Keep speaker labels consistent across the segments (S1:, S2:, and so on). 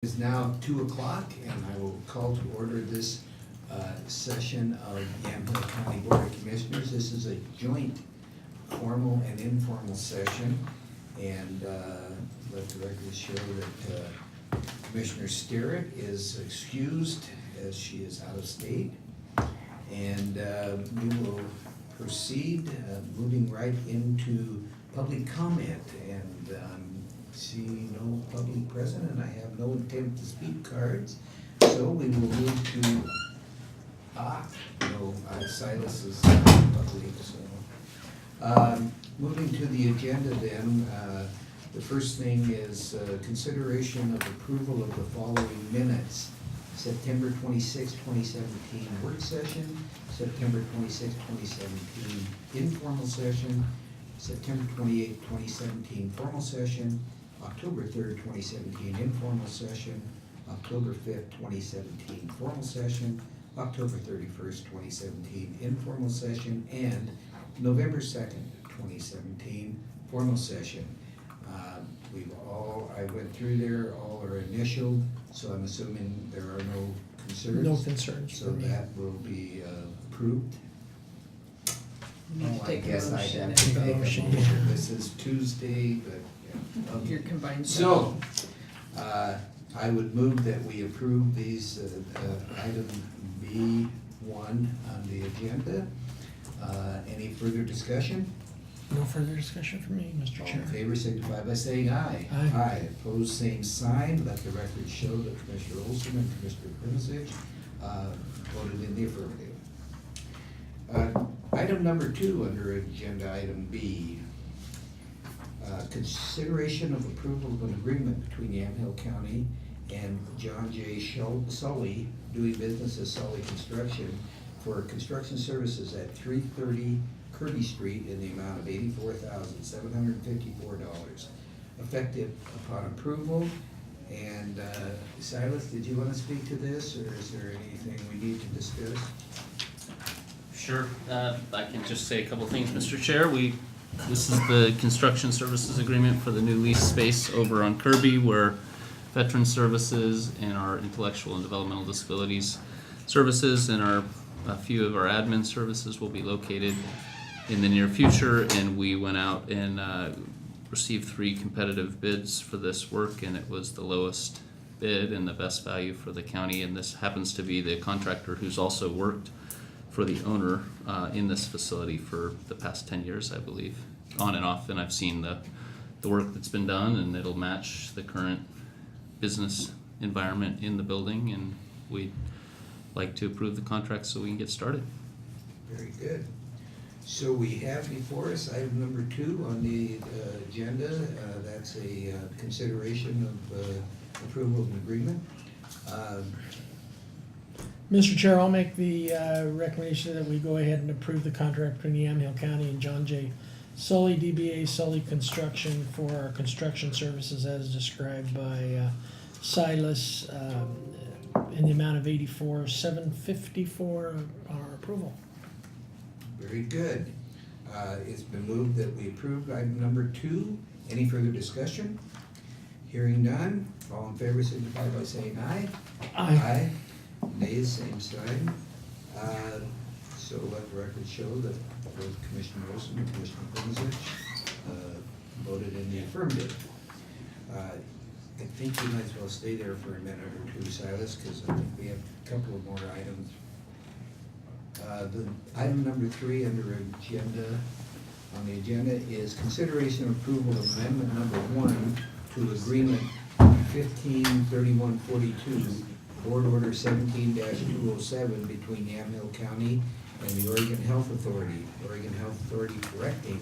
S1: It is now 2 o'clock, and I will call to order this session of Yamhill County Board of Commissioners. This is a joint formal and informal session, and let the record show that Commissioner Sterrett is excused as she is out of state. And we will proceed, moving right into public comment, and see no public present, and I have no intent to speak cards, so we will move to, Silas is luckily, so. Moving to the agenda then, the first thing is consideration of approval of the following minutes. September 26, 2017 work session, September 26, 2017 informal session, September 28, 2017 formal session, October 3rd, 2017 informal session, October 5th, 2017 formal session, October 31st, 2017 informal session, and November 2nd, 2017 formal session. I went through there, all are initialed, so I'm assuming there are no concerns.
S2: No concerns.
S1: So that will be approved.
S3: You need to take a motion.
S1: I have to take a motion. This is Tuesday, but yeah. Okay.
S3: Your combined.
S1: So, I would move that we approve these, item B1 on the agenda. Any further discussion?
S2: No further discussion from me, Mr.
S1: All
S2: Chair.
S1: in favor signify by saying aye.
S2: Aye.
S1: Aye. Opposed, same sign. Let the record show that Commissioner Olson and Commissioner Primusich voted in the affirmative. Item number 2 under agenda item B. Consideration of approval of an agreement between Yamhill County and John J. Sully, doing business as Sully Construction, for construction services at 330 Kirby Street in the amount of $84,754, effective upon approval. And Silas, did you want to speak to this, or is there anything we need to discuss?
S4: Sure. I can just say a couple things, Mr. Chair. This is the construction services agreement for the new lease space over on Kirby, where veteran services and our intellectual and developmental disabilities services and a few of our admin services will be located in the near future. And we went out and received 3 competitive bids for this work, and it was the lowest bid and the best value for the county. And this happens to be the contractor who's also worked for the owner in this facility for the past 10 years, I believe, on and off. And I've seen the work that's been done, and it'll match the current business environment in the building, and we'd like to approve the contract so we can get started.
S1: Very good. So we have before us item number 2 on the agenda. That's a consideration of approval of an agreement.
S2: Mr. Chair, I'll make the recommendation that we go ahead and approve the contract between Yamhill County and John J. Sully, DBA Sully Construction, for our construction services as described by Silas, in the amount of $84,754 our approval.
S1: Very good. It's been moved that we approve item number 2. Any further discussion? Hearing none. All in favor signify by saying aye.
S2: Aye.
S1: Aye. Nays, same sign. So let the record show that both Commissioner Wilson and Commissioner Primusich voted in the affirmative. I think you might as well stay there for a minute or two, Silas, because I think we have a couple of more items. The item number 3 on the agenda is consideration of approval of amendment number 1 to agreement 153142, Board Order 17-207 between Yamhill County and the Oregon Health Authority. Oregon Health Authority correcting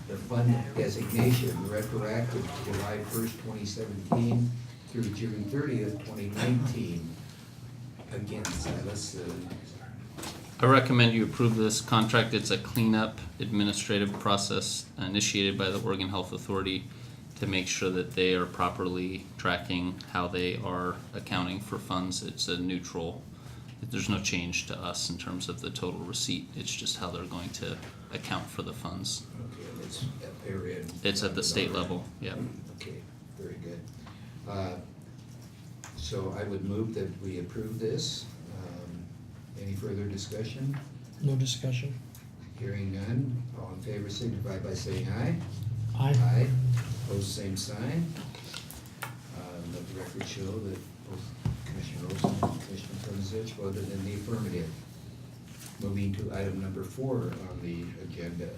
S1: the fund designation retroactive to July 1st, 2017 through June 30th, 2019. Again, Silas.
S4: I recommend you approve this contract. It's a cleanup administrative process initiated by the Oregon Health Authority to make sure that they are properly tracking how they are accounting for funds. It's a neutral, there's no change to us in terms of the total receipt. It's just how they're going to account for the funds.
S1: Okay, it's a period.
S4: It's at the state level, yeah.
S1: Okay, very good. So I would move that we approve this. Any further discussion?
S2: No discussion.
S1: Hearing none, all in favor signify by saying aye.
S2: Aye.
S1: Aye. Opposed, same sign. Let the record show that both Commissioner Olson and Commissioner Prozich voted in the affirmative. Moving to item number 4 on the agenda.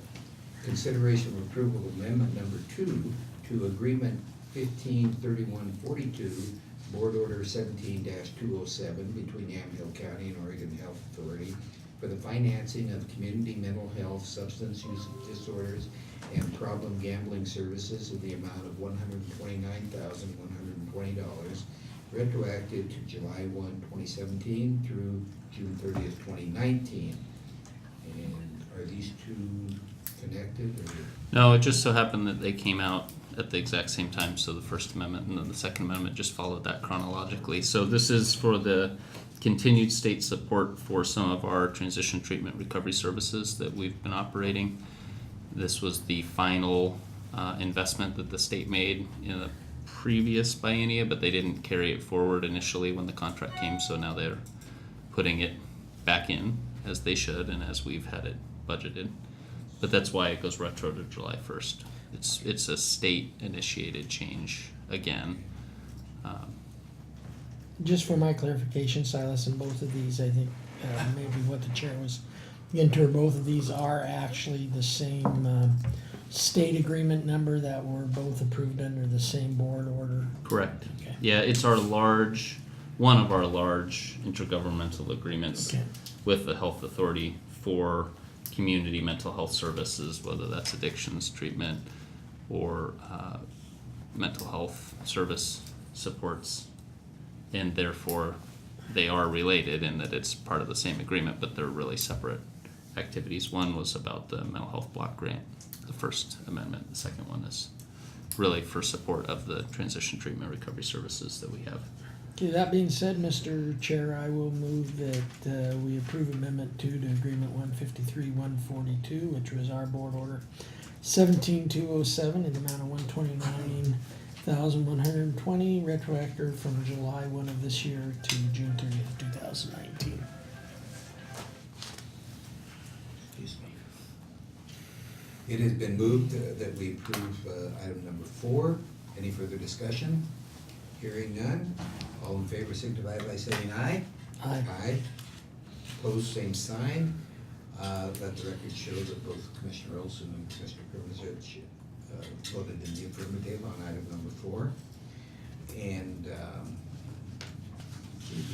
S1: Consideration of approval of amendment number 2 to agreement 153142, Board Order 17-207 between Yamhill County and Oregon Health Authority for the financing of community mental health, substance use disorders, and problem gambling services in the amount of $129,120, retroactive to July 1, 2017 through June 30th, 2019. And are these two connected, or?
S4: No, it just so happened that they came out at the exact same time, so the First Amendment and then the Second Amendment just followed that chronologically. So this is for the continued state support for some of our transition treatment recovery services that we've been operating. This was the final investment that the state made in the previous biennia, but they didn't carry it forward initially when the contract came, so now they're putting it back in as they should and as we've had it budgeted. But that's why it goes retro to July 1st. It's a state initiated change again.
S2: Just for my clarification, Silas, in both of these, I think maybe what the chair was getting to, both of these are actually the same state agreement number that were both approved under the same board order.
S4: Correct.
S2: Okay.
S4: Yeah, it's one of our large intergovernmental agreements
S2: Okay.
S4: with the health authority for community mental health services, whether that's addictions treatment or mental health service supports. And therefore, they are related in that it's part of the same agreement, but they're really separate activities. One was about the mental health block grant, the First Amendment. The second one is really for support of the transition treatment recovery services that we have.
S2: Okay, that being said, Mr. Chair, I will move that we approve Amendment 2 to Agreement 153-142, which was our board order 17207 in the amount of $129,120, retroactive from July 1 of this year to June 30th, 2019.
S1: Excuse me. It has been moved that we approve item number 4. Any further discussion? Hearing none. All in favor signify by saying aye.
S2: Aye.
S1: Aye. Opposed, same sign. Let the record show that both Commissioner Olson and Commissioner Prozich voted in the affirmative on item number 4. And we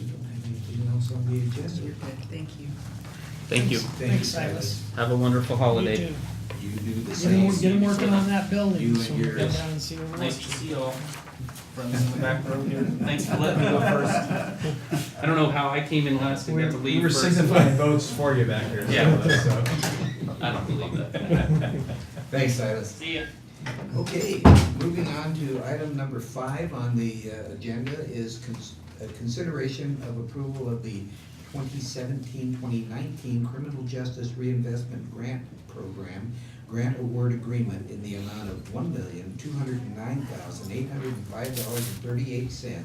S1: don't have anything else on the
S3: You're
S1: agenda.
S3: good, thank you.
S4: Thank you.
S2: Thanks, Silas.
S4: Have a wonderful holiday.
S2: You too.
S1: You do the
S2: Get
S1: same.
S2: him working on that building,
S1: You
S2: so
S1: and
S2: we'll get
S1: yours.
S2: down and see what we're
S4: Nice to
S2: watching.
S4: see you all. Friends in the back row here. Thanks for letting me go first. I don't know how I came in last and got to
S5: We
S4: leave
S5: were
S4: first.
S5: signifying votes for you back here.
S4: Yeah.
S5: So.
S4: I don't believe that.
S1: Thanks, Silas.
S4: See ya.
S1: Okay, moving on to item number 5 on the agenda is consideration of approval of the 2017-2019 Criminal Justice Reinvestment Grant Program grant award agreement in the amount of $1,209,805.38,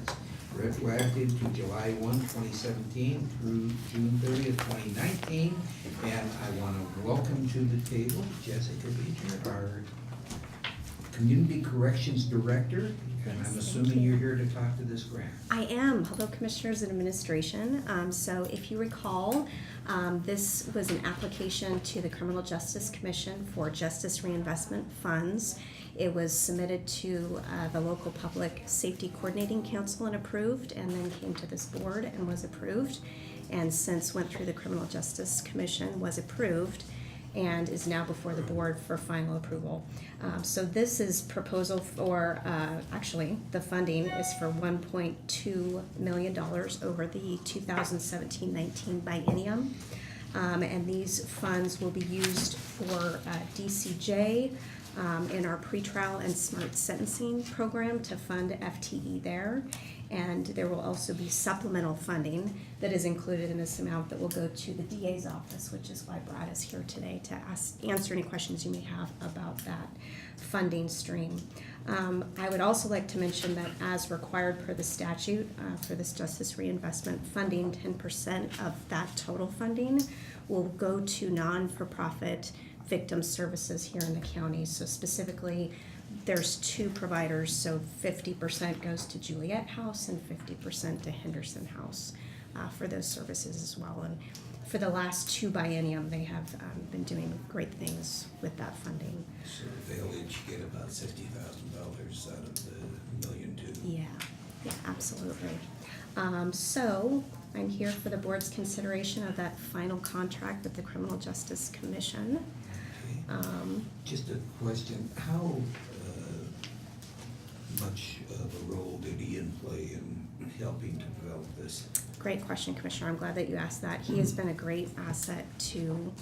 S1: retroactive to July 1, 2017 through June 30th, 2019. And I want to welcome to the table Jessica Beecher, our Community Corrections Director, and I'm assuming you're here to talk to this grant.
S6: I am. Hello, Commissioners and Administration. So if you recall, this was an application to the Criminal Justice Commission for Justice Reinvestment Funds. It was submitted to the local Public Safety Coordinating Council and approved, and then came to this board and was approved. And since went through the Criminal Justice Commission, was approved, and is now before the board for final approval. So this is proposal for, actually, the funding is for $1.2 million over the 2017-19 biennium. And these funds will be used for DCJ in our pretrial and smart sentencing program to fund FTE there. And there will also be supplemental funding that is included in this amount that will go to the DA's office, which is why Brad is here today to answer any questions you may have about that funding stream. I would also like to mention that as required per the statute, for this justice reinvestment funding, 10% of that total funding will go to non-for-profit victim services here in the county. So specifically, there's two providers, so 50% goes to Juliet House and 50% to Henderson House for those services as well. And for the last two biennium, they have been doing great things with that funding.
S1: So they'll each get about $60,000 out of the $1.2 million.
S6: Yeah, absolutely. So I'm here for the board's consideration of that final contract with the Criminal Justice Commission.
S1: Okay. Just a question, how much of a role did Ian play in helping to develop this?
S6: Great question, Commissioner. I'm glad that you asked that. He has been a great asset to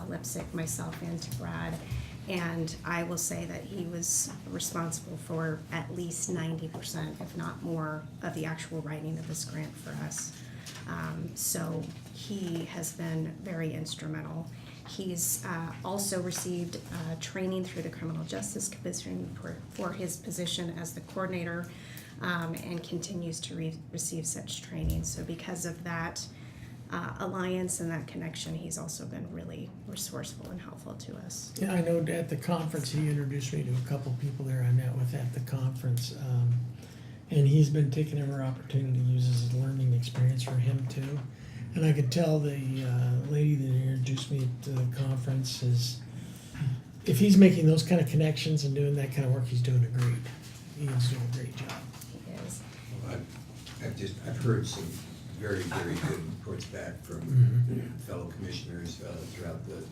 S6: Lipsick, myself, and to Brad. And I will say that he was responsible for at least 90%, if not more, of the actual writing of this grant for us. So he has been very instrumental. He's also received training through the Criminal Justice Commission for his position as the coordinator, and continues to receive such training. So because of that alliance and that connection, he's also been really resourceful and helpful to us.
S2: Yeah, I know at the conference, he introduced me to a couple people there I met with at the conference. And he's been taking every opportunity to use as a learning experience for him too. And I could tell the lady that introduced me to the conference is, if he's making those kind of connections and doing that kind of work, he's doing a great, Ian's doing a great job.
S6: He is.
S1: Well, I've heard some very, very good reports back from fellow commissioners throughout the,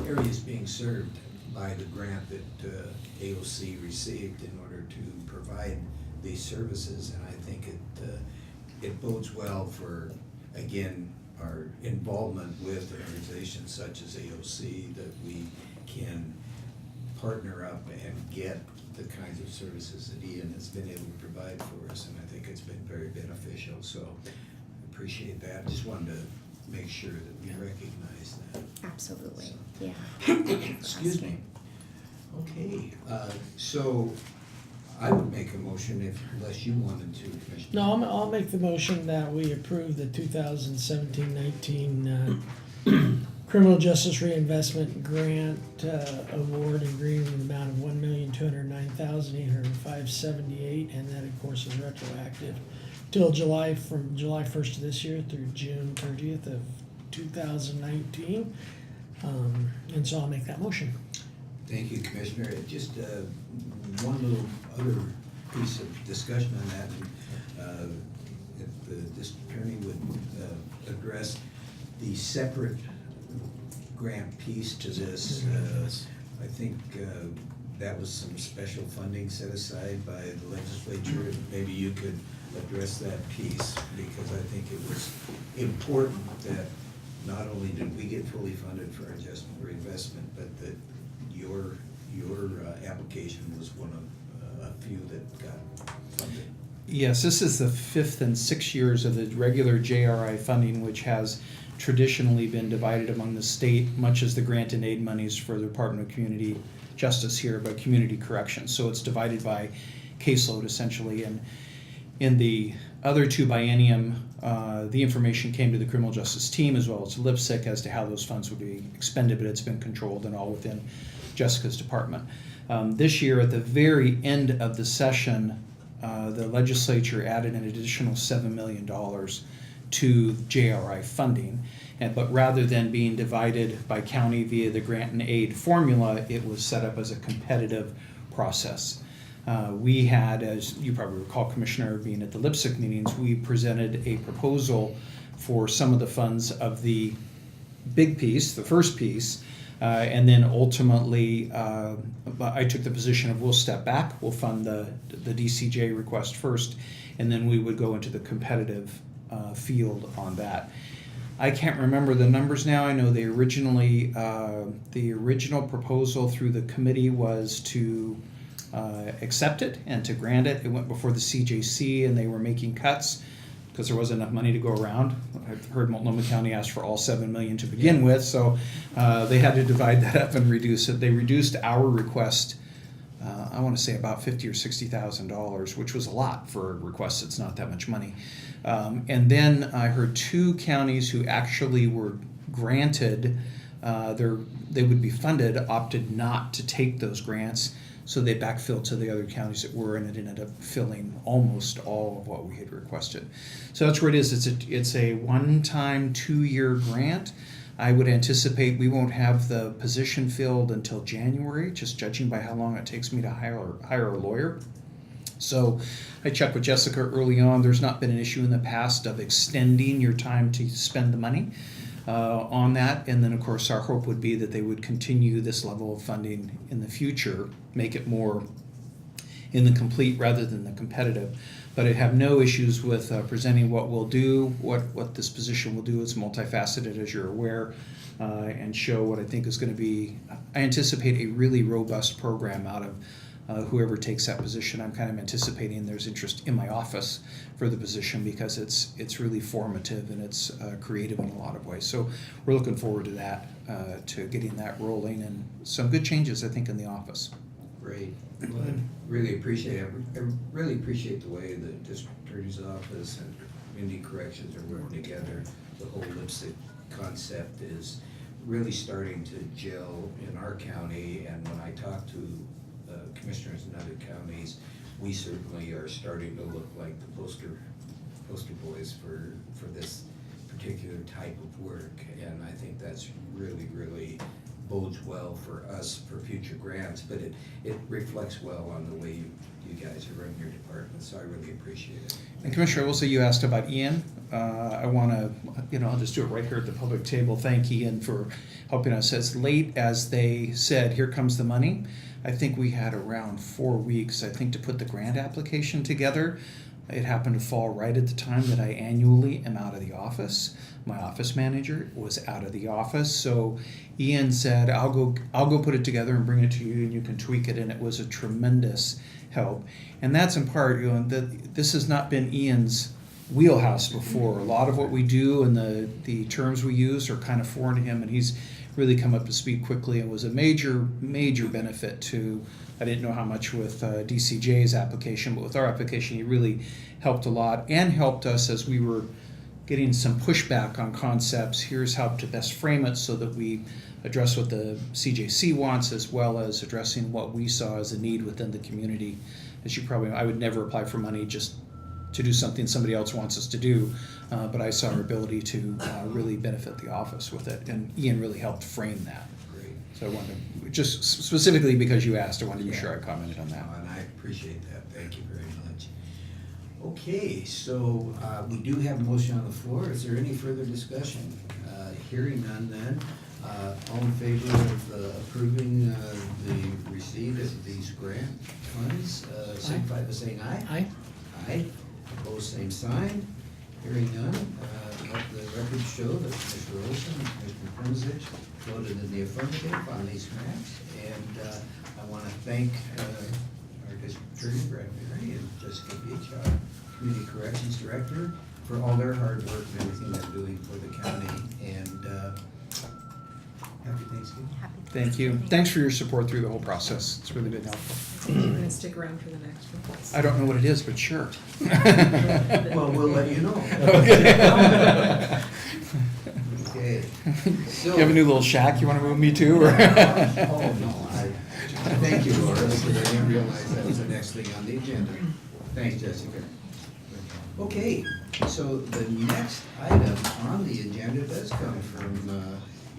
S1: areas being served by the grant that AOC received in order to provide these services, and I think it bodes well for, again, our involvement with organizations such as AOC, that we can partner up and get the kinds of services that Ian has been able to provide for us, and I think it's been very beneficial, so I appreciate that. Just wanted to make sure that we recognize that.
S6: Absolutely,
S1: So.
S6: yeah.
S1: Excuse me. Okay, so I would make a motion unless you wanted to, Commissioner.
S2: No, I'll make the motion that we approve the 2017-19 Criminal Justice Reinvestment Grant Award agreement in the amount of $1,209,805.78, and that, of course, is retroactive till from July 1st of this year through June 30th of 2019. And so I'll make that motion.
S1: Thank you, Commissioner. Just one little other piece of discussion on that. If the district attorney would address the separate grant piece to this. I think that was some special funding set aside by the legislature. Maybe you could address that piece, because I think it was important that not only did we get fully funded for our adjustment reinvestment, but that your application was one of a few that got funded.
S7: Yes, this is the 5th and 6th years of the regular JRI funding, which has traditionally been divided among the state, much as the grant and aid monies for the Department of Community Justice here, but community corrections. So it's divided by caseload essentially. And in the other two biennium, the information came to the criminal justice team as well as Lipsick as to how those funds would be expended, but it's been controlled and all within Jessica's department. This year, at the very end of the session, the legislature added an additional $7 million to JRI funding, but rather than being divided by county via the grant and aid formula, it was set up as a competitive process. We had, as you probably recall, Commissioner, being at the Lipsick meetings, we presented a proposal for some of the funds of the big piece, the first piece, and then ultimately I took the position of we'll step back, we'll fund the DCJ request first, and then we would go into the competitive field on that. I can't remember the numbers now. I know they originally, the original proposal through the committee was to accept it and to grant it. It went before the CJC and they were making cuts because there wasn't enough money to go around. I've heard Multnomah County asked for all $7 million to begin with, so they had to divide that up and reduce it. They reduced our request I want to say about $50,000 or $60,000, which was a lot for a request. It's not that much money. And then I heard 2 counties who actually were granted, they would be funded, opted not to take those grants. So they backfilled to the other counties that were, and it ended up filling almost all of what we had requested. So that's where it is. It's a one-time 2-year grant. I would anticipate we won't have the position filled until January, just judging by how long it takes me to hire a lawyer. So I checked with Jessica early on. There's not been an issue in the past of extending your time to spend the money on that. And then, of course, our hope would be that they would continue this level of funding in the future, make it more in the complete rather than the competitive. But I have no issues with presenting what we'll do, what this position will do. It's multifaceted, as you're aware, and show what I think is going to be, I anticipate a really robust program out of whoever takes that position. I'm kind of anticipating there's interest in my office for the position because it's really formative and it's creative in a lot of ways. So we're looking forward to that, to getting that rolling, and some good changes, I think, in the office.
S1: Great. Well, I really appreciate it. I really appreciate the way the district attorney's office and community corrections are working together. The whole lipstick concept is really starting to gel in our county, and when I talk to commissioners in other counties, we certainly are starting to look like the poster boys for this particular type of work, and I think that's really bodes well for us for future grants, but it reflects well on the way you guys are running your department, so I really appreciate it.
S7: And Commissioner, I will say you asked about Ian. I want to, I'll just do it right here at the public table. Thank Ian for helping us. As late as they said, here comes the money, I think we had around 4 weeks, I think, to put the grant application together. It happened to fall right at the time that I annually am out of the office. My office manager was out of the office, so Ian said, I'll go put it together and bring it to you, and you can tweak it, and it was a tremendous help. And that's in part, this has not been Ian's wheelhouse before. A lot of what we do and the terms we use are kind of foreign to him, and he's really come up to speed quickly and was a major benefit to, I didn't know how much with DCJ's application, but with our application he really helped a lot and helped us as we were getting some pushback on concepts. Here's how to best frame it so that we address what the CJC wants as well as addressing what we saw as a need within the community. As you probably know, I would never apply for money just to do something somebody else wants us to do, but I saw our ability to really benefit the office with it, and Ian really helped frame that.
S1: Great.
S7: So I wanted to, just specifically because you asked, I wanted to be sure I commented on that.
S1: And I appreciate that. Thank you very much. Okay, so we do have a motion on the floor. Is there any further discussion? Hearing none then. All in favor of approving the receipt of these grant funds, signify by saying aye.
S2: Aye.
S1: Aye. Opposed, same sign. Hearing none, let the record show that Mr. Olson and Mr. Krumzich voted in the affirmative on these grants. And I want to thank our district attorney, Brad Berry, and Jessica Beach, our community corrections director, for all their hard work and everything they're doing for the county. And happy Thanksgiving.
S7: Thank you. Thanks for your support through the whole process. It's really been helpful.
S3: You're gonna stick around for the next one.
S7: I don't know what it is, but sure.
S1: Well, we'll let you know.
S7: Okay.
S1: Okay. So,
S7: You have a new little shack you want to move me to? Or?
S1: oh, no, thank you, Laura, because I didn't realize that was the next thing on the agenda. Thanks, Jessica. Okay, so the next item on the agenda does come from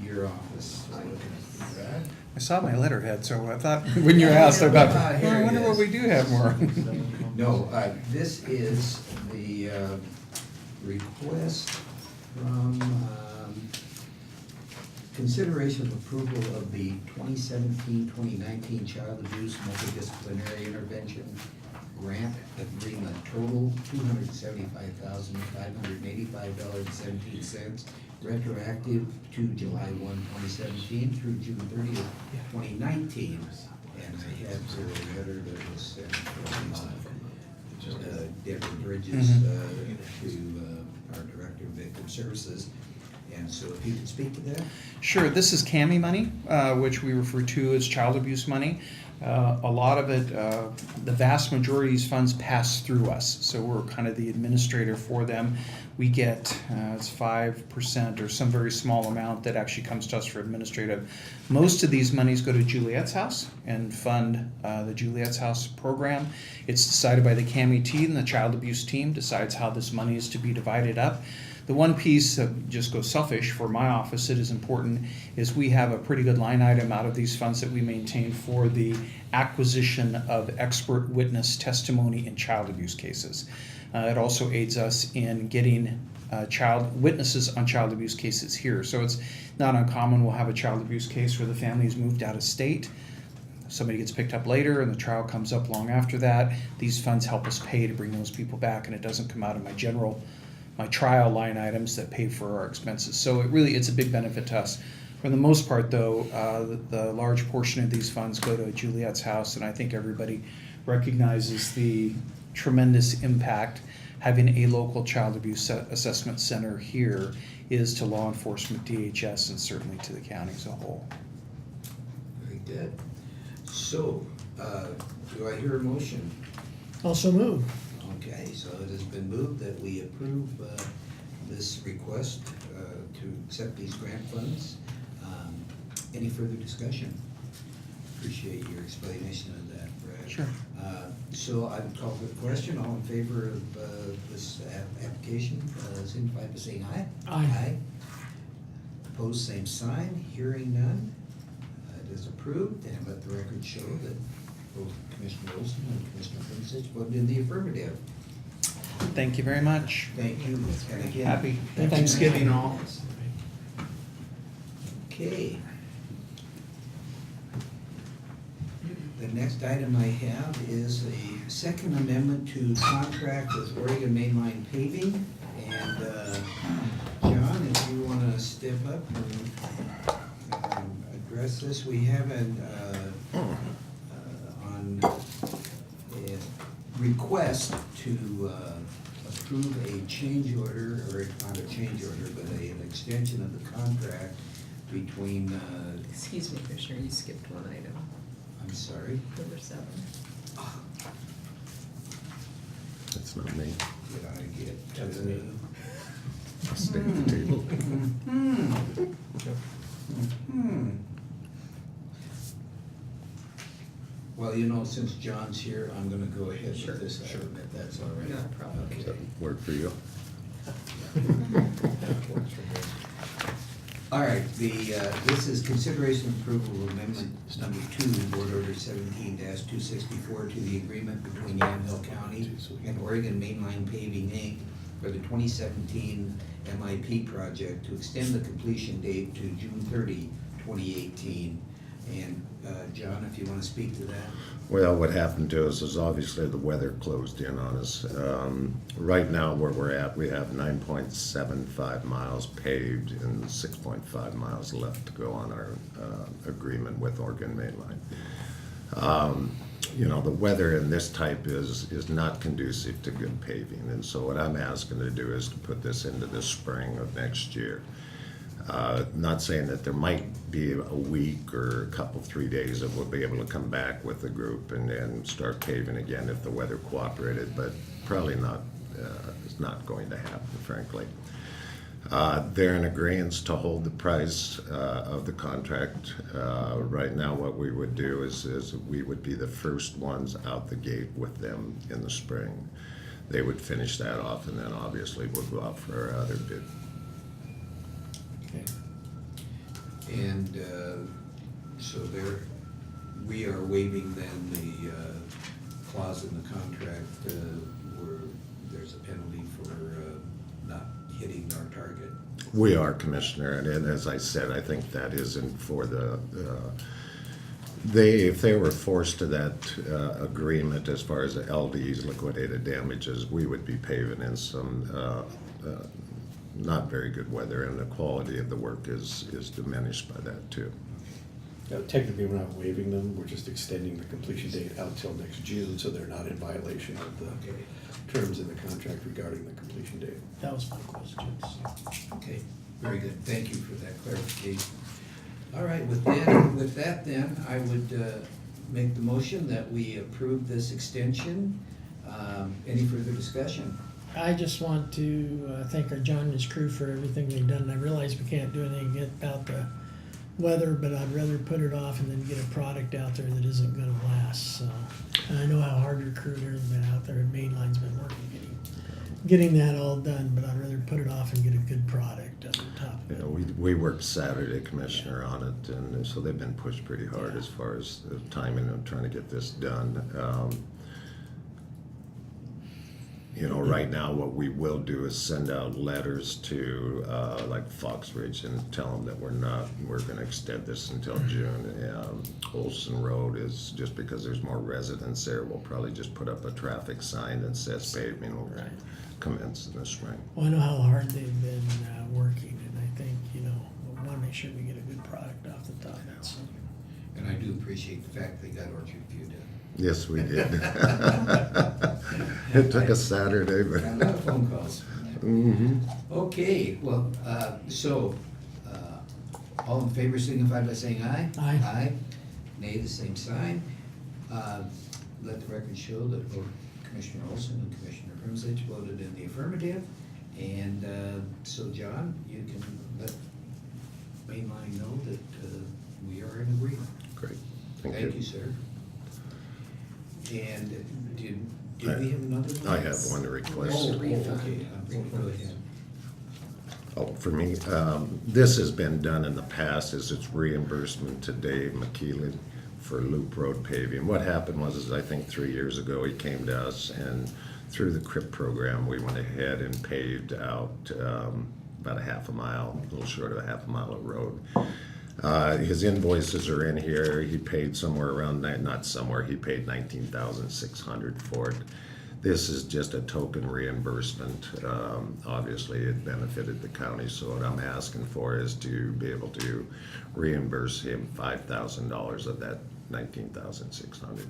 S1: your office. Brad?
S7: I saw my letterhead, so I thought when you asked, I thought,
S1: Here
S7: well, I
S1: it
S7: wonder what
S1: is.
S7: we do have more.
S1: No, this is the request from consideration of approval of the 2017-2019 Child Abuse Multidisciplinary Intervention Grant Agreement, total $275,585.17, retroactive to July 1, 2017 through June 30th, 2019. And I have here a letter that was sent from Deborah Bridges to our Director of Victim Services. And so if you could speak to that.
S7: Sure, this is CAMI money, which we refer to as child abuse money. A lot of it, the vast majority of these funds pass through us, so we're kind of the administrator for them. We get, it's 5% or some very small amount that actually comes to us for administrative. Most of these monies go to Juliet's House and fund the Juliet's House program. It's decided by the CAMI team, the child abuse team decides how this money is to be divided up. The one piece that just goes selfish for my office that is important is we have a pretty good line item out of these funds that we maintain for the acquisition of expert witness testimony in child abuse cases. It also aids us in getting witnesses on child abuse cases here. So it's not uncommon, we'll have a child abuse case where the family has moved out of state. Somebody gets picked up later and the trial comes up long after that. These funds help us pay to bring those people back, and it doesn't come out of my trial line items that pay for our expenses. So it's a big benefit to us. For the most part though, the large portion of these funds go to Juliet's House, and I think everybody recognizes the tremendous impact having a local child abuse assessment center here is to law enforcement, DHS, and certainly to the county as a whole.
S1: Very good. So, do I hear a motion?
S2: Also move.
S1: Okay, so it has been moved that we approve this request to accept these grant funds. Any further discussion? Appreciate your explanation of that, Brad.
S7: Sure.
S1: So I would call for the question. All in favor of this application, signify by saying aye.
S2: Aye.
S1: Opposed, same sign. Hearing none. It is approved, and let the record show that both Commissioner Olson and Commissioner Prinsich voted in the affirmative.
S7: Thank you very much.
S1: Thank you. And again,
S7: Happy Thanksgiving all.
S1: Okay. The next item I have is a second amendment to contract with Oregon Mainline Paving. And John, if you want to step up and address this, we have on a request to approve a change order, or not a change order, but an extension of the contract between,
S3: Excuse me, Commissioner, you skipped one item,
S1: I'm sorry.
S3: number 7.
S8: That's not me.
S1: Did I get?
S5: That's me.
S8: I'll stay at the table.
S1: Well, you know, since John's here, I'm gonna go ahead
S3: Sure.
S1: with this item, if that's all right.
S3: Not a problem.
S1: Okay.
S8: Does that work for you?
S1: All right, this is consideration and approval of amendment number 2, Board Order 17-264 to the agreement between Yamhill County and Oregon Mainline Paving, Inc. for the 2017 MIP project to extend the completion date to June 30, 2018. And John, if you want to speak to that.
S8: Well, what happened to us is obviously the weather closed in on us. Right now where we're at, we have 9.75 miles paved and 6.5 miles left to go on our agreement with Oregon Mainline. You know, the weather in this type is not conducive to good paving, and so what I'm asking to do is to put this into the spring of next year. Not saying that there might be a week or a couple, 3 days that we'll be able to come back with the group and start paving again if the weather cooperated, but probably not. It's not going to happen, frankly. They're in agreement to hold the price of the contract. Right now, what we would do is we would be the first ones out the gate with them in the spring. They would finish that off, and then obviously we'll go out for our other bid.
S1: And so we are waiving then the clause in the contract where there's a penalty for not hitting our target.
S8: We are, Commissioner, and as I said, I think that isn't for the, if they were forced to that agreement as far as the LDs, liquidated damages, we would be paving in some not very good weather, and the quality of the work is diminished by that too.
S9: Technically, we're not waiving them, we're just extending the completion date out till next June, so they're not in violation of the terms in the contract regarding the completion date.
S2: That was my question.
S1: Okay, very good. Thank you for that clarification. All right, with that then, I would make the motion that we approve this extension. Any further discussion?
S2: I just want to thank our John and his crew for everything they've done. I realize we can't do anything about the weather, but I'd rather put it off and then get a product out there that isn't gonna last, so. And I know how hard your crew has been out there, and Mainline's been working, getting that all done, but I'd rather put it off and get a good product on top of
S8: You
S2: it.
S8: know, we worked Saturday, Commissioner, on it, and so they've been pushed pretty hard
S2: Yeah.
S8: as far as the timing of trying to get this done. You know, right now, what we will do is send out letters to, like Fox Ridge and tell them that we're gonna extend this until June. Olson Road is, just because there's more residents there, we'll probably just paving up a traffic sign that says paving will
S2: Right.
S8: commence in the spring.
S2: Well, I know how hard they've been working, and I think, we wanna make sure we get a good product off the top of it, so.
S1: And I do appreciate the fact they got Orchard View done.
S8: Yes, we did. It took a Saturday, but.
S1: Got a lot of phone calls.
S8: Mhm.
S1: Okay, well, all in favor signify by saying aye.
S2: Aye.
S1: Aye. Nay, the same sign. Let the record show that both Commissioner Olson and Commissioner Primsich voted in the affirmative. And so, John, you can let Mainline know that we are in agreement.
S8: Great,
S1: Thank you, sir. And did we have another one?
S8: I have one request.
S1: Oh, okay, go ahead.
S8: Oh, for me, this has been done in the past, is it's reimbursement to Dave McKeelan for Loop Road paving. What happened was, I think 3 years ago, he came to us, and through the CRIP program, we went ahead and paved out about a half a mile, a little short of a half a mile of road. His invoices are in here. He paid somewhere around, he paid $19,600 for it. This is just a token reimbursement. Obviously, it benefited the county, so what I'm asking for is to be able to reimburse him $5,000 of that $19,600.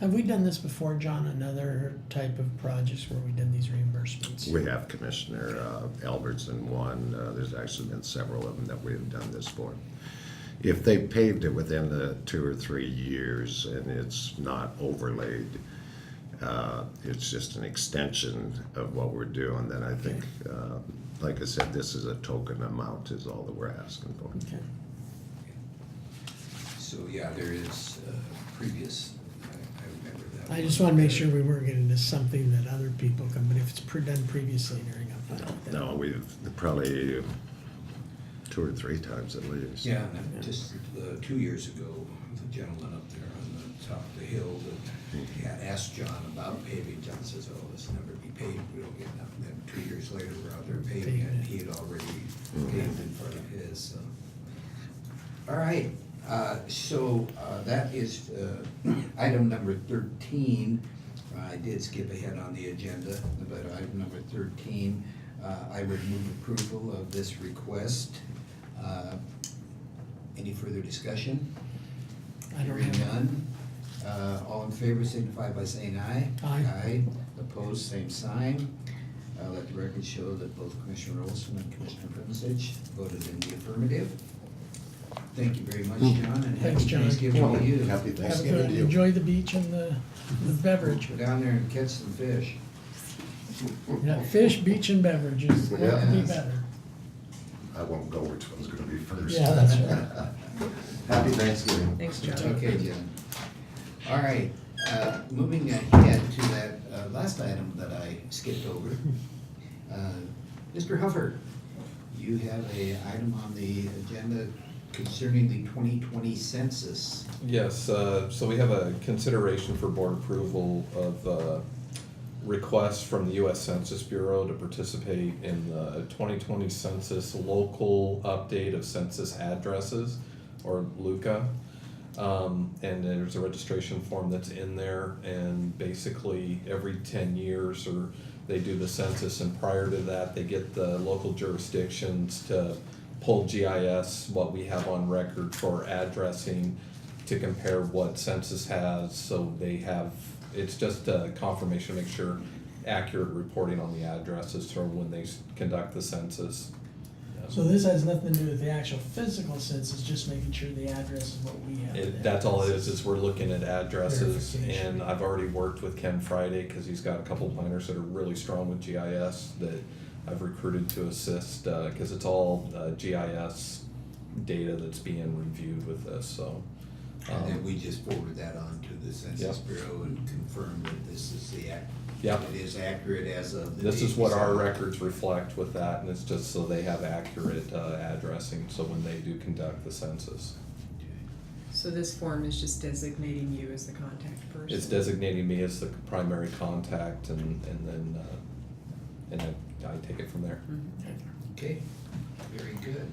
S2: Have we done this before, John, another type of projects where we've done these reimbursements?
S8: We have Commissioner Albertson one. There's actually been several of them that we have done this for. If they paved it within the 2 or 3 years and it's not overlaid, it's just an extension of what we're doing, then I think, like I said, this is a token amount is all that we're asking for.
S2: Okay.
S1: So, yeah, there is previous, I remember that.
S2: I just wanna make sure we weren't getting into something that other people can, but if it's done previously, then I'm fine with that.
S8: No, we've probably 2 or 3 times at least.
S1: Yeah, and just 2 years ago, the gentleman up there on the top of the hill that had asked John about paving, John says, oh, this will never be paved, we don't get nothing. Then 2 years later, we're out there paving it, and he had already paved in front of his, so. All right, so that is item number 13. I did skip ahead on the agenda, but item number 13, I would move approval of this request. Any further discussion?
S2: I don't
S1: Hearing
S2: have-
S1: none. All in favor signify by saying aye.
S2: Aye.
S1: Aye. Opposed, same sign. Let the record show that both Commissioner Olson and Commissioner Primusich voted in the affirmative. Thank you very much, John, and
S2: Thanks,
S1: happy
S2: John.
S1: Thanksgiving to you.
S8: Happy
S2: Have a
S8: Thanksgiving
S2: good-
S8: to you.
S2: Enjoy the beach and the beverage.
S1: Go down there and catch some fish.
S2: Yeah, fish, beach, and beverages, what could be
S1: Yes.
S2: better?
S8: I won't go which one's gonna be first.
S2: Yeah, that's right.
S8: Happy Thanksgiving.
S3: Thanks, John.
S1: Okay, John. All right, moving ahead to that last item that I skipped over. Mr. Huffer, you have a item on the agenda concerning the 2020 census.
S10: Yes, so we have a consideration for board approval of requests from the US Census Bureau to participate in the 2020 census local update of census addresses, or LUCA. And there's a registration form that's in there, and basically every 10 years or they do the census, and prior to that, they get the local jurisdictions to pull GIS, what we have on record for addressing, to compare what census has, so they have, it's just a confirmation, make sure accurate reporting on the addresses for when they conduct the census.
S2: So this has nothing to do with the actual physical census, just making sure the address is what we have.
S10: That's all it is we're looking at addresses,
S2: Verification.
S10: and I've already worked with Ken Friday, cause he's got a couple planners that are really strong with GIS that I've recruited to assist, cause it's all, GIS data that's being reviewed with this, so.
S1: And then we just forward that on to the Census Bureau and confirm that this is
S10: Yep.
S1: it is accurate as of the
S10: This
S1: date
S10: is what
S1: we
S10: our
S1: sent.
S10: records reflect with that, and it's just so they have accurate, addressing, so when they do conduct the census.
S3: So this form is just designating you as the contact person?
S10: It's designating me as the primary contact, and then, and I take it from there.
S3: Mhm.
S1: Okay, very good.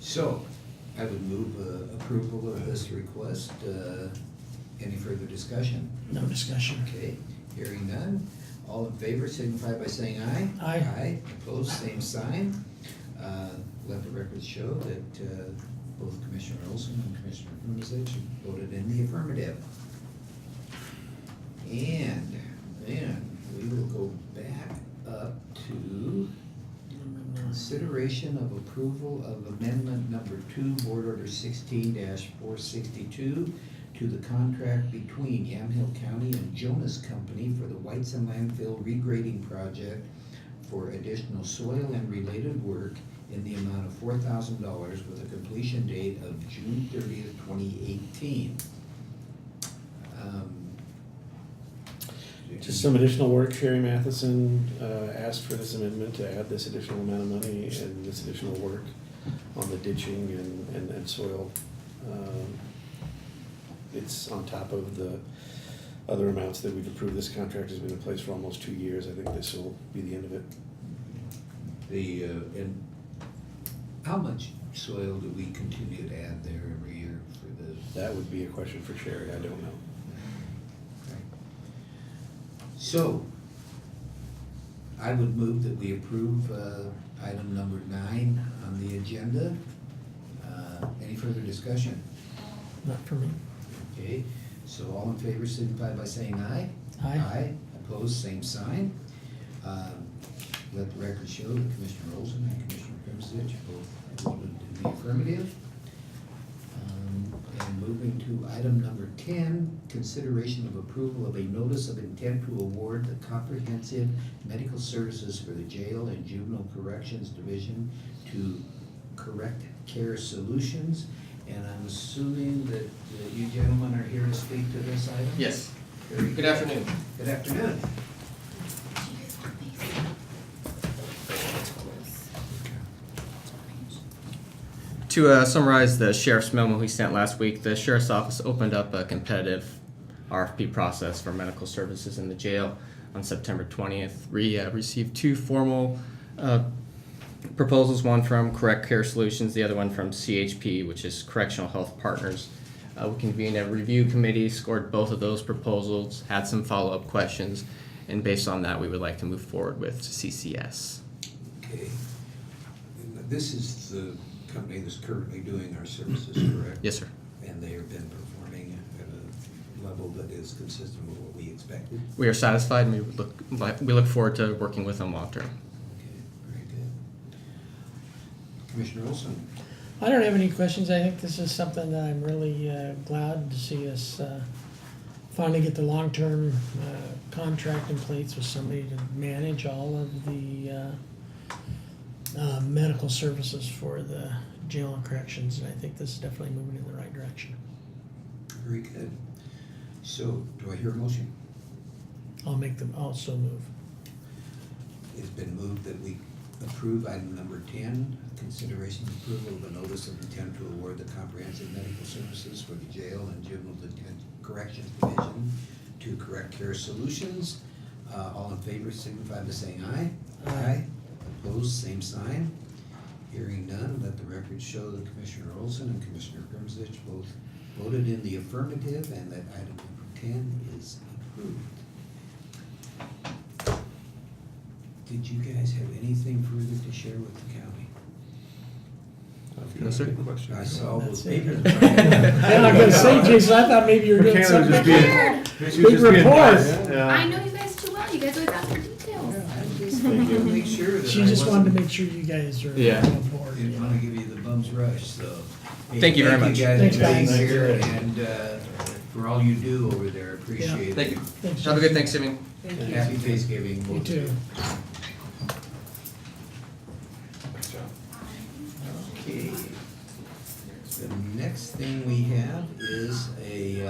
S1: So, I would move approval of this request. Any further discussion?
S2: No discussion.
S1: Okay, hearing none. All in favor signify by saying aye.
S2: Aye.
S1: Aye, opposed, same sign. Let the records show that both Commissioner Olson and Commissioner Krumzich voted in the affirmative. And then we will go back up to consideration of approval of amendment number 2, Board Order 16-462 to the contract between Yamhill County and Jonas Company for the Whiteson Landfill regrading project for additional soil and related work in the amount of $4,000 with a completion date of June 30th, 2018.
S9: Just some additional work. Sherry Matheson asked for this amendment to add this additional amount of money and this additional work on the ditching and soil. It's on top of the other amounts that we've approved. This contract has been in place for almost 2 years. I think this will be the end of it.
S1: And how much soil do we continue to add there every year for the?
S9: That would be a question for Sherry. I don't know.
S1: So, I would move that we approve item number 9 on the agenda. Any further discussion?
S2: Not for me.
S1: Okay, so all in favor signify by saying aye.
S2: Aye.
S1: Aye, opposed, same sign. Let the record show that Commissioner Olson and Commissioner Krumzich both voted in the affirmative. And moving to item number 10, consideration of approval of a notice of intent to award the comprehensive medical services for the jail and juvenile corrections division to Correct Care Solutions. And I'm assuming that you gentlemen are here to speak to this item?
S11: Yes.
S1: Very
S11: Good afternoon.
S1: Good afternoon.
S11: To summarize the sheriff's memo he sent last week, the sheriff's office opened up a competitive RFP process for medical services in the jail on September 20th. We received 2 formal proposals, one from Correct Care Solutions, the other one from CHP, which is Correctional Health Partners. We convened a review committee, scored both of those proposals, had some follow-up questions, and based on that, we would like to move forward with CCS.
S1: Okay. This is the company that's currently doing our services, correct?
S11: Yes, sir.
S1: And they have been performing at a level that is consistent with what we expected?
S11: We are satisfied, and we look forward to working with them long-term.
S1: Okay, very good. Commissioner Olson?
S2: I don't have any questions. I think this is something that I'm really glad to see us finally get the long-term contract in place with somebody to manage all of the medical services for the jail and corrections, and I think this is definitely moving in the right direction.
S1: Very good. So, do I hear a motion?
S2: I'll make them also move.
S1: It's been moved that we approve item number 10, consideration and approval of a notice of intent to award the comprehensive medical services for the jail and juvenile corrections division to Correct Care Solutions. All in favor signify by saying aye.
S2: Aye.
S1: Opposed, same sign. Hearing none, let the record show that Commissioner Olson and Commissioner Krumzich both voted in the affirmative and that item number 10 is approved. Did you guys have anything further to share with the county?
S11: No, sir.
S1: I saw those
S2: That's it.
S1: papers.
S2: And I'm gonna say, Jason, I thought maybe you were doing something. Big report.
S12: I know you guys too well. You guys always ask for details.
S1: just
S9: Thank you.
S1: wanted to make sure that
S2: She
S1: I
S2: just wanted to
S1: wasn't-
S2: make sure you guys are
S11: Yeah.
S2: on board.
S1: Didn't want to give you the bum's rush, so. Hey,
S11: Thank you very much.
S2: Thanks,
S1: Thank you guys
S2: guys.
S1: for being here and for all you do over there, appreciate it.
S11: Thank you.
S2: Thanks,
S11: Have a
S2: Jeff.
S11: good Thanksgiving.
S3: Thank you.
S1: Happy Thanksgiving.
S2: You
S1: both of
S2: too.
S1: Okay. The next thing we have is a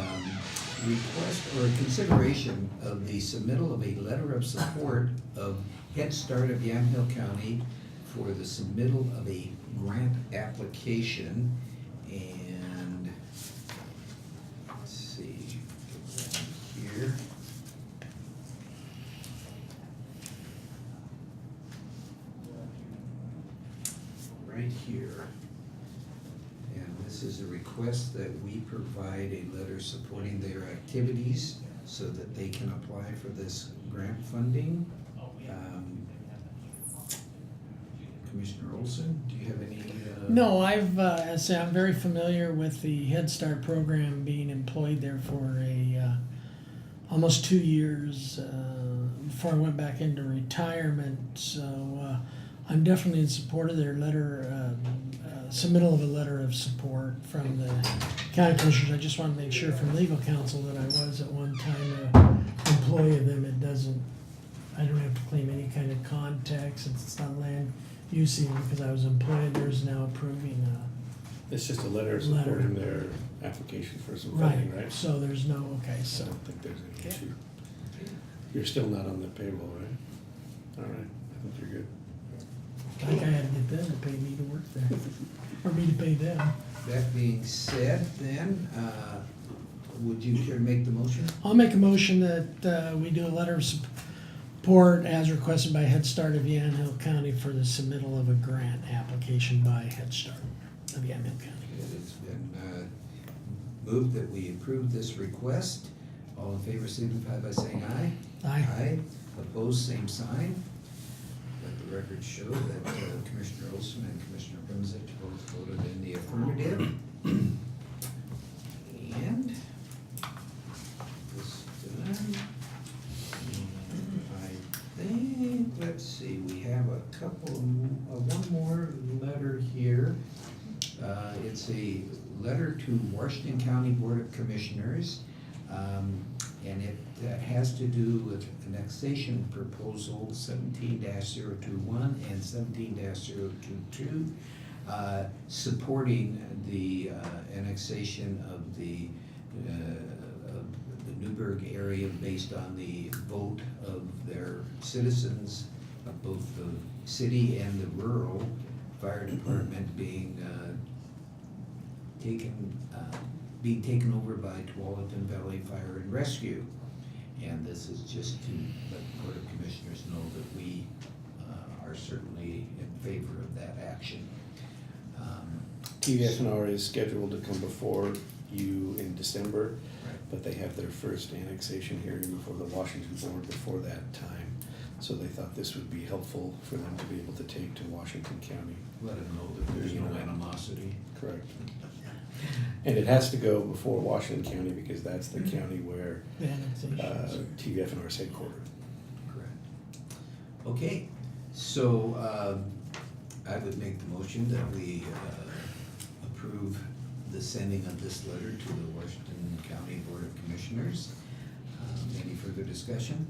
S1: request or a consideration of the submittal of a letter of support of Head Start of Yamhill County for the submittal of a grant application. And let's see, get that here. Right here. And this is a request that we provide a letter supporting their activities so that they can apply for this grant funding. Commissioner Olson, do you have any?
S2: No, I say I'm very familiar with the Head Start program, being employed there for almost 2 years before I went back into retirement. So I'm definitely in support of their letter, submittal of a letter of support from the county commissioners. I just want to make sure from legal counsel that I was at one time an employee of them. I don't have to claim any kind of contact since it's not land use because I was employed. There's now approving.
S9: It's just a letter
S2: Letter.
S9: supporting their application for some funding, right?
S2: So there's no, okay,
S9: I
S2: so,
S9: don't think there's any issue. You're still not on the payroll, right? All right, I think you're good.
S2: I think I had to get them to pay me to work there, or me to pay them.
S1: That being said, then, would you care to make the motion?
S2: I'll make a motion that we do a letter of support as requested by Head Start of Yamhill County for the submittal of a grant application by Head Start of Yamhill County.
S1: It's been moved that we approve this request. All in favor signify by saying aye.
S2: Aye.
S1: Aye. Opposed, same sign. Let the record show that Commissioner Olson and Commissioner Bremzich both voted in the affirmative. And this done. I think, let's see, we have a couple, one more letter here. It's a letter to Washington County Board of Commissioners. And it has to do with annexation proposal 17-021 and 17-022, supporting the annexation of the Newburgh area based on the vote of their citizens, of both the city and the rural fire department being taken over by Tualatin Valley Fire and Rescue. And this is just to let the Board of Commissioners know that we are certainly in favor of that action.
S9: TVFNR is scheduled to come before you in December,
S1: Right.
S9: but they have their first annexation hearing before the Washington Board before that time. So they thought this would be helpful for them to be able to take to Washington County.
S1: Let them know that there's no animosity.
S9: Correct. And it has to go before Washington County because that's the county where
S2: The annexation.
S9: TVFNR is headquartered.
S1: Correct. Okay, so I would make the motion that we approve the sending of this letter to the Washington County Board of Commissioners. Any further discussion?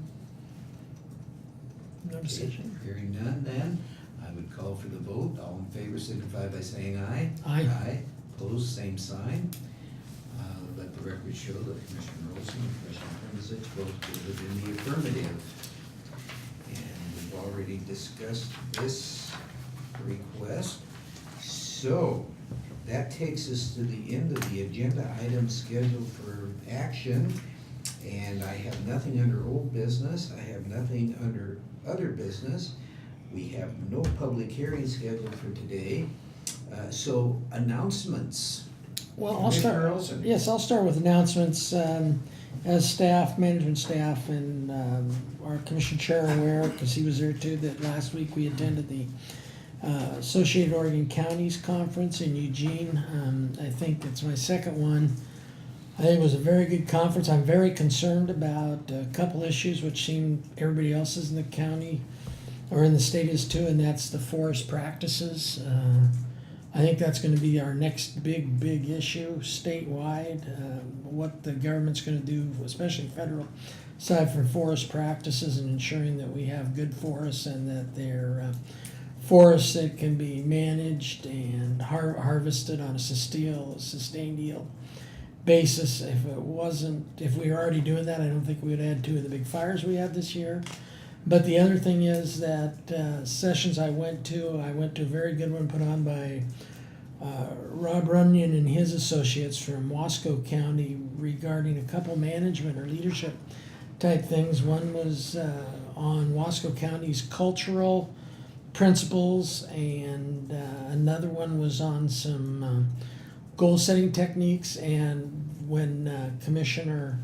S2: No decision.
S1: Hearing none, then, I would call for the vote. All in favor signify by saying aye.
S2: Aye.
S1: Aye. Opposed, same sign. Let the record show that Commissioner Olson and Commissioner Premzich both voted in the affirmative. And we've already discussed this request. So, that takes us to the end of the agenda items scheduled for action. And I have nothing under old business. I have nothing under other business. We have no public hearing scheduled for today. So announcements.
S2: Well, I'll start.
S1: Commissioner Olson.
S2: Yes, I'll start with announcements. As staff, management staff, and our commission chair are aware, because he was there too, that last week we attended the Associated Oregon Counties Conference in Eugene. I think it's my second one. I think it was a very good conference. I'm very concerned about a couple issues which seem everybody else is in the county or in the state is too, and that's the forest practices. I think that's gonna be our next big issue statewide, what the government's gonna do, especially federal side for forest practices and ensuring that we have good forests and that they're forests that can be managed and harvested on a sustained yield basis. If we were already doing that, I don't think we would have had 2 of the big fires we had this year. But the other thing is that sessions I went to a very good one put on by Rob Runyon and his associates from Wasco County regarding a couple management or leadership type things. One was on Wasco County's cultural principles, and another one was on some goal setting techniques. And when Commissioner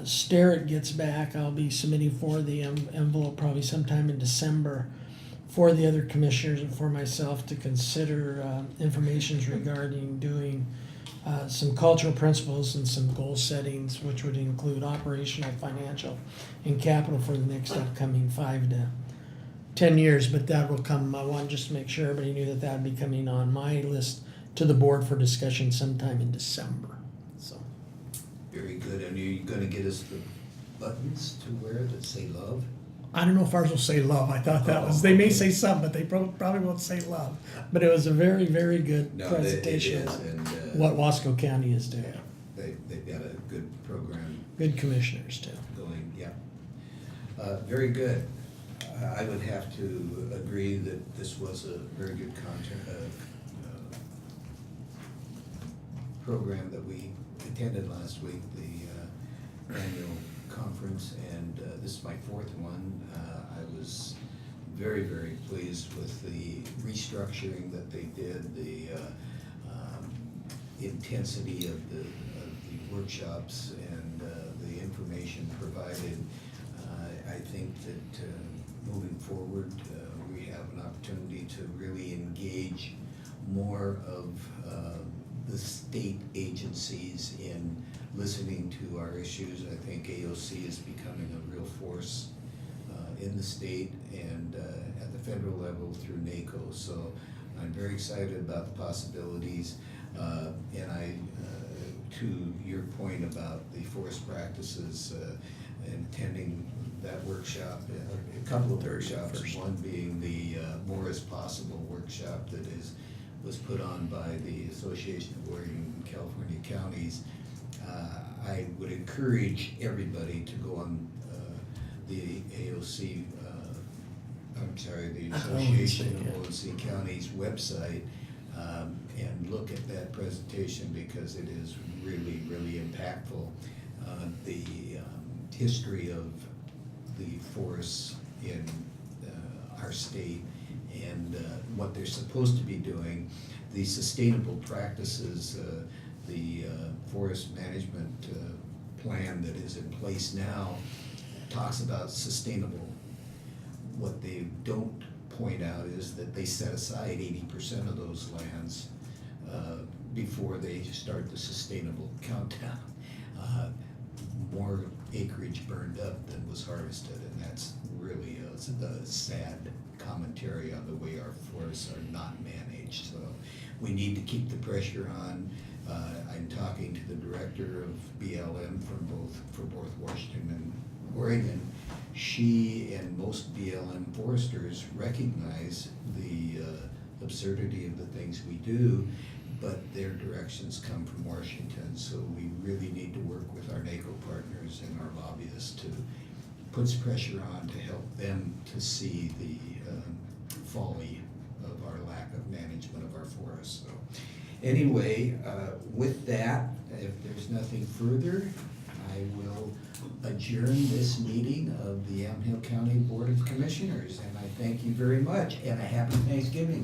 S2: Starrett gets back, I'll be submitting for the envelope probably sometime in December for the other commissioners and for myself to consider information regarding doing some cultural principles and some goal settings, which would include operational, financial, and capital for the next upcoming 5 to 10 years. But that will come, I want just to make sure everybody knew that that would be coming on my list to the board for discussion sometime in December. So,
S1: Very good. And are you gonna get us the buttons to wear that say love?
S2: I don't know if ours will say love. I thought that was, they may say some, but they probably won't say love. But it was a very good
S1: No,
S2: presentation
S1: it is,
S2: of
S1: and
S2: what Wasco County is doing.
S1: they've got a good program
S2: Good commissioners too.
S1: going, yeah. Very good. I would have to agree that this was a very good program that we attended last week, the annual conference, and this is my 4th one. I was very pleased with the restructuring that they did, the intensity of the workshops and the information provided. I think that moving forward, we have an opportunity to really engage more of the state agencies in listening to our issues. I think AOC is becoming a real force in the state and at the federal level through NACO. So I'm very excited about the possibilities. And to your point about the forest practices and attending that workshop, a couple of workshops, one being the More is Possible workshop that was put on by the Association of Oregon and California Counties. I would encourage everybody to go on the AOC, the Association of ONC Counties website and look at that presentation because it is really impactful. The history of the forests in our state and what they're supposed to be doing, the sustainable practices, the forest management plan that is in place now talks about sustainable. What they don't point out is that they set aside 80% of those lands before they start the sustainable countdown. More acreage burned up than was harvested, and that's really a sad commentary on the way our forests are not managed. So we need to keep the pressure on. I'm talking to the director of BLM for both Washington and Oregon. She and most BLM foresters recognize the absurdity of the things we do, but their directions come from Washington. So we really need to work with our NACO partners and our lobbyists to put some pressure on to help them to see the folly of our lack of management of our forests. So anyway, with that, if there's nothing further, I will adjourn this meeting of the Yamhill County Board of Commissioners, and I thank you very much, and a happy Thanksgiving.